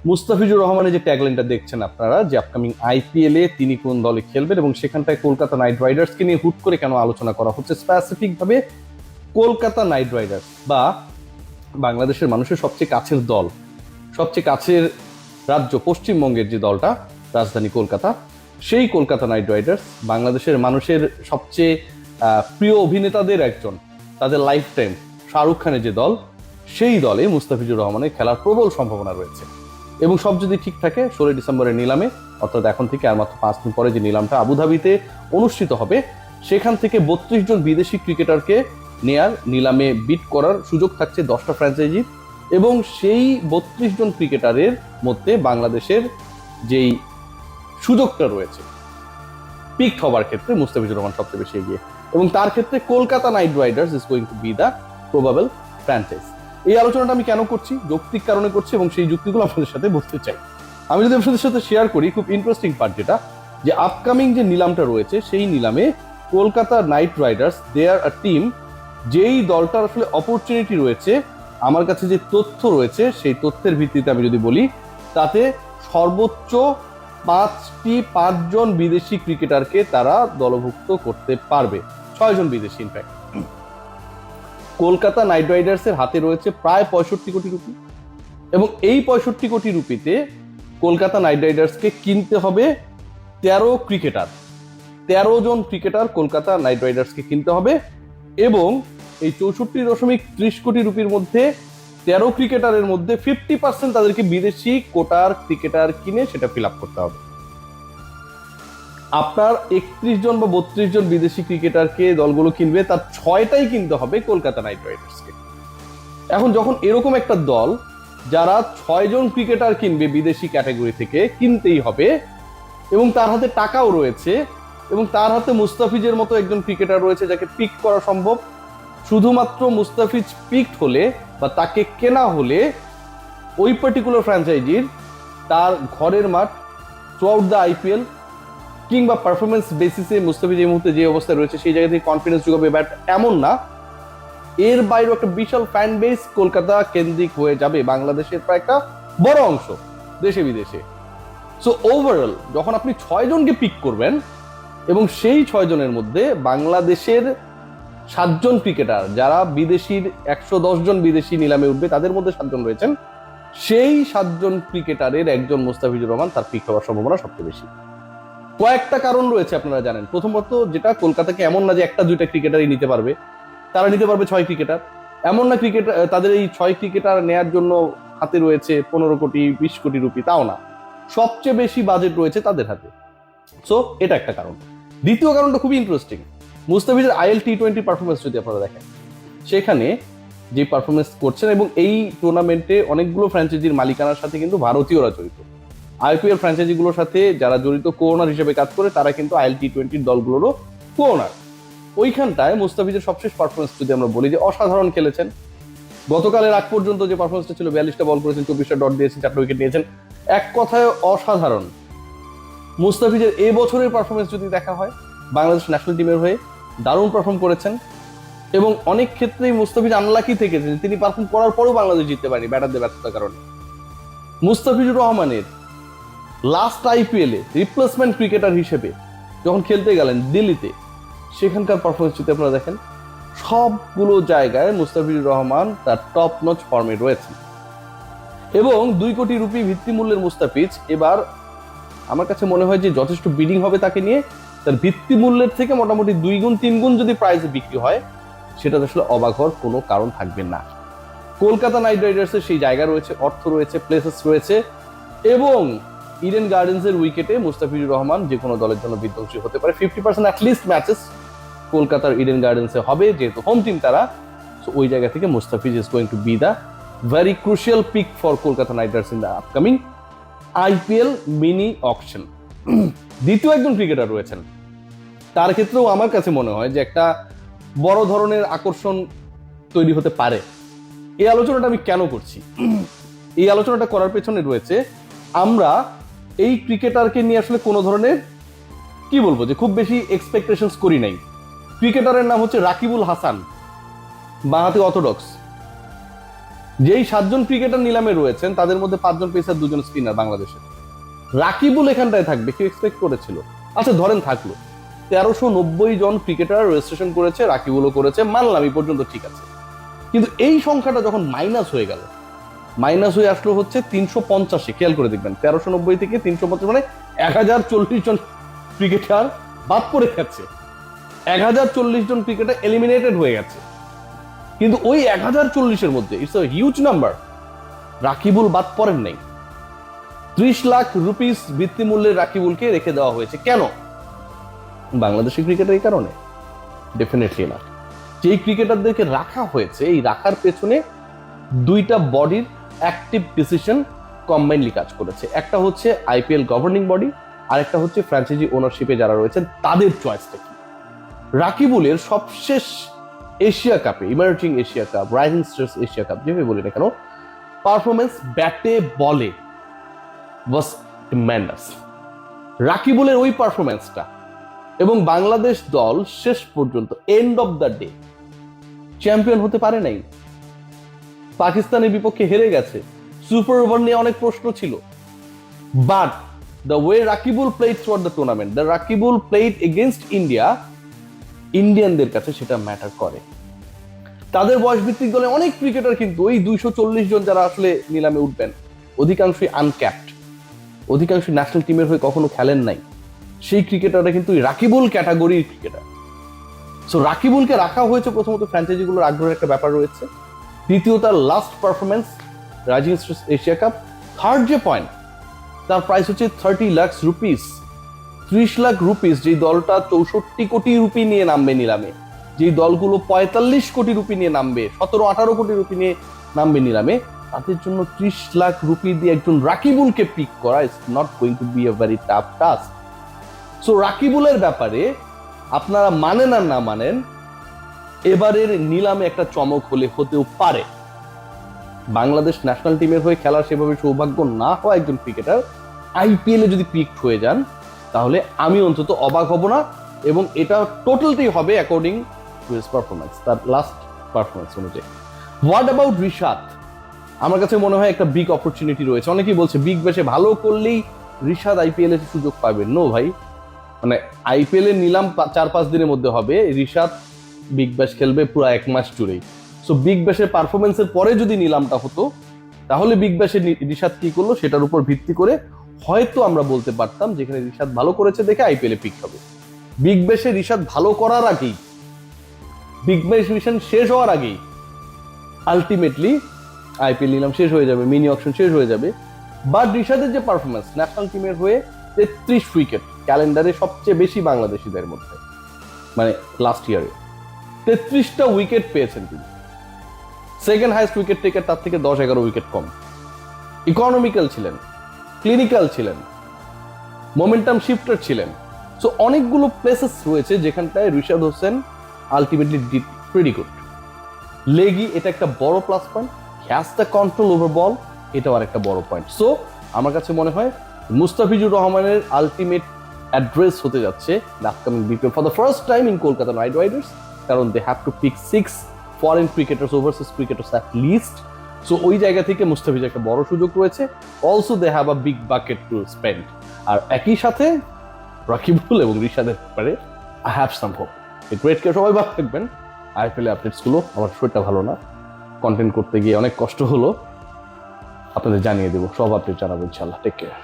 মুস্তাফিজুর রহমানের যে ট্যাগলাইনটা দেখছেন আপনারা, যে আপকামিং আইপিএল এ তিনি কোন দলে খেলবেন, এবং সেখানটায় কলকাতা নাইট রাইডার্সকে নিয়ে হুট করে কেন আলোচনা করা হচ্ছে, স্পেসিফিক ভাবে কলকাতা নাইট রাইডার্স বা বাংলাদেশের মানুষের সবচেয়ে কাছের দল, সবচেয়ে কাছের রাজ্য পশ্চিমবঙ্গের যে দলটা, রাজধানী কলকাতা, সেই কলকাতা নাইট রাইডার্স বাংলাদেশের মানুষের সবচেয়ে প্রিয় অভিনেতাদের একজন, তাদের লাইফ টাইম শাহরুখ খানের যে দল, সেই দলে মুস্তাফিজুর রহমানের খেলার প্রবল সম্ভাবনা রয়েছে। এবং সব যদি ঠিক থাকে, 16 ডিসেম্বরের নিলামে, অর্থাৎ এখন থেকে আর মাত্র 5 দিন পরে যে নিলামটা আবুধাবিতে অনুষ্ঠিত হবে, সেখান থেকে 32 জন বিদেশি ক্রিকেটারকে নেয়ার, নিলামে বিট করার সুযোগ থাকছে 10টা ফ্র্যাঞ্চাইজি। এবং সেই 32 জন ক্রিকেটারের মধ্যে বাংলাদেশের যেই সুযোগটা রয়েছে পিক হবার ক্ষেত্রে মুস্তাফিজুর রহমান সবচেয়ে বেশি এগিয়ে, এবং তার ক্ষেত্রে Kolkata night Riders is going to be the probable franchise. এই আলোচনাটা আমি কেন করছি? যৌক্তিক কারণে করছি, এবং সেই যুক্তিগুলো আপনাদের সাথে বলতে চাই। আমি যদি আপনাদের সাথে শেয়ার করি, খুব ইন্টারেস্টিং পার্ট যেটা, যে আপকামিং যে নিলামটা রয়েছে, সেই নিলামে কলকাতা নাইট রাইডার্স দে আর আ টিম, যেই দলটার আসলে অপরচুনিটি রয়েছে, আমার কাছে যে তথ্য রয়েছে সেই তথ্যের ভিত্তিতে আমি যদি বলি, তাতে সর্বোচ্চ 5জন বিদেশি ক্রিকেটারকে তারা দলভুক্ত করতে পারবে, 6 জন বিদেশি ইনফ্যাক্ট। কলকাতা নাইট রাইডার্সের হাতে রয়েছে প্রায় 65 কোটি রুপি, এবং এই 65 কোটি রুপিতে কলকাতা নাইট রাইডার্সকে কিনতে হবে 13 ক্রিকেটার, 13 জন ক্রিকেটার কলকাতা নাইট রাইডার্সকে কিনতে হবে। এবং এই 64.30 কোটি রুপির মধ্যে 13 ক্রিকেটারের মধ্যে 50% তাদেরকে বিদেশি কোটার ক্রিকেটার কিনে সেটা ফিল আপ করতে হবে। আপনার 31 জন বা 32 জন বিদেশি ক্রিকেটারকে দলগুলো কিনবে, তার 6টাই কিনতে হবে কলকাতা নাইট রাইডার্সকে। এখন যখন এরকম একটা দল, যারা 6 জন ক্রিকেটার কিনবে বিদেশি ক্যাটাগরি থেকে, কিনতেই হবে, এবং তার হাতে টাকাও রয়েছে, এবং তার হাতে মুস্তাফিজের মতো একজন ক্রিকেটার রয়েছে যাকে পিক করা সম্ভব, শুধুমাত্র মুস্তাফিজ পিকড হলে বা তাকে কেনা হলে ওই পার্টিকুলার ফ্র্যাঞ্চাইজির তার ঘরের মাঠ থ্রু আউট দ্য আইপিএল কিংবা পারফরমেন্স বেসিসে মুস্তাফিজ এই মুহূর্তে যে অবস্থায় রয়েছে সেই জায়গা থেকে কনফিডেন্স যোগাবে, বাট এমন না, এর বাইরেও একটা বিশাল ফ্যান বেস কলকাতা কেন্দ্রিক হয়ে যাবে, বাংলাদেশের প্রায় একটা বড় অংশ দেশে বিদেশে। সো ওভারঅল যখন আপনি 6 জনকে পিক করবেন, এবং সেই 6 জনের মধ্যে বাংলাদেশের 7 জন ক্রিকেটার, যারা বিদেশির 110 জন বিদেশি নিলামে উঠবে তাদের মধ্যে 7 জন রয়েছেন, সেই 7 জন ক্রিকেটারের একজন মুস্তাফিজুর রহমান, তার পিক হওয়ার সম্ভাবনা সবচেয়ে বেশি। কয়েকটা কারণ রয়েছে আপনারা জানেন। প্রথমত, যেটা কলকাতাকে এমন না যে একটা দুইটা ক্রিকেটারই নিতে পারবে, তারা নিতে পারবে 6 ক্রিকেটার। এমন না ক্রিকেটার, তাদের এই 6 ক্রিকেটার নেয়ার জন্য হাতে রয়েছে 15 কোটি 20 কোটি রুপি, তাও না, সবচেয়ে বেশি বাজেট রয়েছে তাদের হাতে। সো এটা একটা কারণ। দ্বিতীয় কারণটা খুবই ইন্টারেস্টিং। মুস্তাফিজের আইএল টি20 পারফরমেন্স যদি আপনারা দেখেন, সেখানে যে পারফরমেন্স করছেন, এবং এই টুর্নামেন্টে অনেকগুলো ফ্র্যাঞ্চাইজির মালিকানার সাথে কিন্তু ভারতীয়রা জড়িত। আইপিএল ফ্র্যাঞ্চাইজিগুলোর সাথে যারা জড়িত কোওনার হিসেবে কাজ করে, তারা কিন্তু আইএল টি20 দলগুলোরও কোওনার। ওইখানটায় মুস্তাফিজের সবশেষ পারফরমেন্স যদি আমরা বলি, যে অসাধারণ খেলেছেন। গতকালের আগ পর্যন্ত যে পারফরমেন্সটা ছিল, 42টা বল করেছেন, 24টা ডট দিয়েছেন, 4টা উইকেট নিয়েছেন, এক কথায় অসাধারণ। মুস্তাফিজের এই বছরের পারফরমেন্স যদি দেখা হয়, বাংলাদেশ ন্যাশনাল টিমের হয়ে দারুণ পারফর্ম করেছেন, এবং অনেক ক্ষেত্রেই মুস্তাফিজ আনলাকি থেকেছেন, তিনি পারফর্ম করার পরেও বাংলাদেশ জিততে পারেনি ব্যাটারদের ব্যর্থতার কারণে। মুস্তাফিজুর রহমানের লাস্ট আইপিএলে রিপ্লেসমেন্ট ক্রিকেটার হিসেবে যখন খেলতে গেলেন দিল্লিতে, সেখানকার পারফরমেন্স যদি আপনারা দেখেন, সবগুলো জায়গায় মুস্তাফিজুর রহমান তার টপ নচ ফর্মে রয়েছেন। এবং 2 কোটি রুপি ভিত্তিমূল্যের মুস্তাফিজ এবার আমার কাছে মনে হয় যে যথেষ্ট বিডিং হবে তাকে নিয়ে। তার ভিত্তিমূল্যের থেকে মোটামুটি 2 গুণ 3 গুণ যদি প্রাইসে বিক্রি হয়, সেটা আসলে অবাক হওয়ার কোনো কারণ থাকবে না। কলকাতা নাইট রাইডার্সের সেই জায়গা রয়েছে, অর্থ রয়েছে, প্লেসেস রয়েছে, এবং ইডেন গার্ডেন্সের উইকেটে মুস্তাফিজুর রহমান যে কোনো দলের জন্য বিধ্বংসী হতে পারে। 50% অ্যাটলিস্ট ম্যাচেস কলকাতার ইডেন গার্ডেন্সে হবে, যেহেতু হোম টিম তারা। সো ওই জায়গা থেকে Mustafiz is going to be the very crucial pick for Kolkata night riders in the upcoming IPL mini auction. দ্বিতীয় একজন ক্রিকেটার রয়েছেন, তার ক্ষেত্রেও আমার কাছে মনে হয় যে একটা বড় ধরনের আকর্ষণ তৈরি হতে পারে। এই আলোচনাটা আমি কেন করছি? এই আলোচনাটা করার পেছনে রয়েছে, আমরা এই ক্রিকেটারকে নিয়ে আসলে কোনো ধরনের, কি বলবো, যে খুব বেশি এক্সপেকটেশনস করি নাই। ক্রিকেটারের নাম হচ্ছে রাকিবুল হাসান, বাঁহাতি অর্থোডক্স। যেই 7জন ক্রিকেটার নিলামে রয়েছেন তাদের মধ্যে 5জন পেসার, 2জন স্পিনার বাংলাদেশের। রাকিবুল এখানটায় থাকবে, কেউ এক্সপেক্ট করেছিল? আচ্ছা ধরেন থাকলো, 1390 জন ক্রিকেটার রেজিস্ট্রেশন করেছে, রাকিবুলও করেছে, মানলাম এই পর্যন্ত ঠিক আছে। কিন্তু এই সংখ্যাটা যখন মাইনাস হয়ে গেল, মাইনাস হয়ে আসলো হচ্ছে 350, খেয়াল করে দেখবেন 1390 থেকে 350, মানে 1040 জন ক্রিকেটার বাদ পড়ে গেছে, 1040 জন ক্রিকেটার এলিমিনেটেড হয়ে গেছে। কিন্তু ওই 1040-এর মধ্যে it's a huge number, Rakibul বাদ পড়েন নাই। 30 লাখ রুপিস ভিত্তিমূল্যের রাকিবুলকে রেখে দেওয়া হয়েছে। কেন? বাংলাদেশি ক্রিকেটের এই কারণে? ডেফিনেটলি না। যেই ক্রিকেটারদেরকে রাখা হয়েছে, এই রাখার পেছনে দুইটা বডির অ্যাক্টিভ ডিসিশন কম্বাইনলি কাজ করেছে। একটা হচ্ছে আইপিএল গভর্নিং বডি, আর একটা হচ্ছে ফ্র্যাঞ্চাইজি ওনারশিপে যারা রয়েছেন তাদের চয়েসটা কি। রাকিবুলের সবশেষ এশিয়া কাপে, emerging Asia cup, rising stars Asia cup, যেভাবে বলি না কেন, পারফরমেন্স ব্যাটে বলে ওয়াজ ট্রেমেন্ডাস। রাকিবুলের ওই পারফরমেন্সটা এবং বাংলাদেশ দল শেষ পর্যন্ত end of the day champion হতে পারে নাই, পাকিস্তানের বিপক্ষে হেরে গেছে। সুপার ওভার নিয়ে অনেক প্রশ্ন ছিল, but the way Rakibul played throughout the tournament, the Rakibul played against India, ইন্ডিয়ানদের কাছে সেটা ম্যাটার করে। তাদের বয়স ভিত্তিক দলে অনেক ক্রিকেটার কিন্তু ওই 240 জন যারা আসলে নিলামে উঠবেন, অধিকাংশই আনক্যাপড, অধিকাংশ ন্যাশনাল টিমের হয়ে কখনো খেলেন নাই। সেই ক্রিকেটাররা কিন্তু রাকিবুল ক্যাটাগরির ক্রিকেটার। সো রাকিবুলকে রাখা হয়েছে প্রথমত ফ্র্যাঞ্চাইজিগুলোর আগ্রহের একটা ব্যাপার রয়েছে, দ্বিতীয় তার last performance rising stars Asia cup, third যে পয়েন্ট তার প্রাইস হচ্ছে 30 লাখ রুপিস। 30 লাখ রুপিস, যেই দলটা 64 কোটি রুপি নিয়ে নামবে নিলামে, যেই দলগুলো 45 কোটি রুপি নিয়ে নামবে, 17-18 কোটি রুপি নিয়ে নামবে নিলামে, তাদের জন্য 30 লাখ রুপি দিয়ে একজন রাকিবুলকে পিক করা is not going to be a very tough task. So রাকিবুলের ব্যাপারে আপনারা মানেন আর না মানেন, এবারের নিলামে একটা চমক হতেও পারে। বাংলাদেশ ন্যাশনাল টিমের হয়ে খেলার সেভাবে সৌভাগ্য না হওয়া একজন ক্রিকেটার আইপিএলে যদি পিকড হয়ে যান, তাহলে আমি অন্তত অবাক হব না, এবং এটা টোটালটাই হবে অ্যাকর্ডিং টু হিজ পারফরমেন্স, তার লাস্ট পারফরমেন্স অনুযায়ী। What about Rishad? আমার কাছে মনে হয় একটা বিগ অপরচুনিটি রয়েছে। অনেকেই বলছে বিগ ব্যাশে ভালো করলেই রিশাদ আইপিএল এর সুযোগ পাবে। নো ভাই, মানে আইপিএল এর নিলাম 4-5 দিনের মধ্যে হবে, রিশাদ বিগ ব্যাশ খেলবে পুরো 1 মাস জুড়েই। সো বিগ ব্যাশের পারফরমেন্সের পরে যদি নিলামটা হতো, তাহলে বিগ ব্যাশে রিশাদ কি করলো সেটার উপর ভিত্তি করে হয়তো আমরা বলতে পারতাম যেখানে রিশাদ ভালো করেছে দেখে আইপিএল এ পিক হবে। বিগ ব্যাশে রিশাদ ভালো করার আগেই, বিগ ব্যাশ মিশন শেষ হওয়ার আগেই আলটিমেটলি আইপিএল নিলাম শেষ হয়ে যাবে, মিনি অকশন শেষ হয়ে যাবে। বাট রিশাদের যে পারফরমেন্স, ন্যাশনাল টিমের হয়ে 33 উইকেট, ক্যালেন্ডারে সবচেয়ে বেশি বাংলাদেশিদের মধ্যে, মানে লাস্ট ইয়ারে 33টা উইকেট পেয়েছেন তিনি। সেকেন্ড হাইস্ট উইকেট টেকার তার থেকে 10-11 উইকেট কম। ইকোনমিক্যাল ছিলেন, ক্লিনিক্যাল ছিলেন, মোমেন্টাম শিফটার ছিলেন। সো অনেকগুলো প্লেসেস রয়েছে যেখানটায় Rishad Hossain ultimately did pretty good. Leggie, এটা একটা বড় plus point. Has the control over ball, এটাও আর একটা বড় পয়েন্ট। সো আমার কাছে মনে হয় মুস্তাফিজুর রহমানের আলটিমেট অ্যাড্রেস হতে যাচ্ছে upcoming BPL for the first time in Kolkata night Riders, কারণ they have to pick 6 foreign cricketers, overseas cricketers at least. So ওই জায়গা থেকে মুস্তাফিজ একটা বড় সুযোগ রয়েছে। Also they have a big bucket to spend. আর একই সাথে রাকিবুল এবং রিশাদের ব্যাপারে আই হ্যাভ সাম হোপ। এই গ্রেটকে সবাই ভালো থাকবেন। আইপিএল আপডেটসগুলো, আমার শরীরটা ভালো না, কন্টেন্ট করতে গিয়ে অনেক কষ্ট হলো, আপনাদের জানিয়ে দেবো, সব আপডেট জানাবো ইনশাল্লাহ। Take care.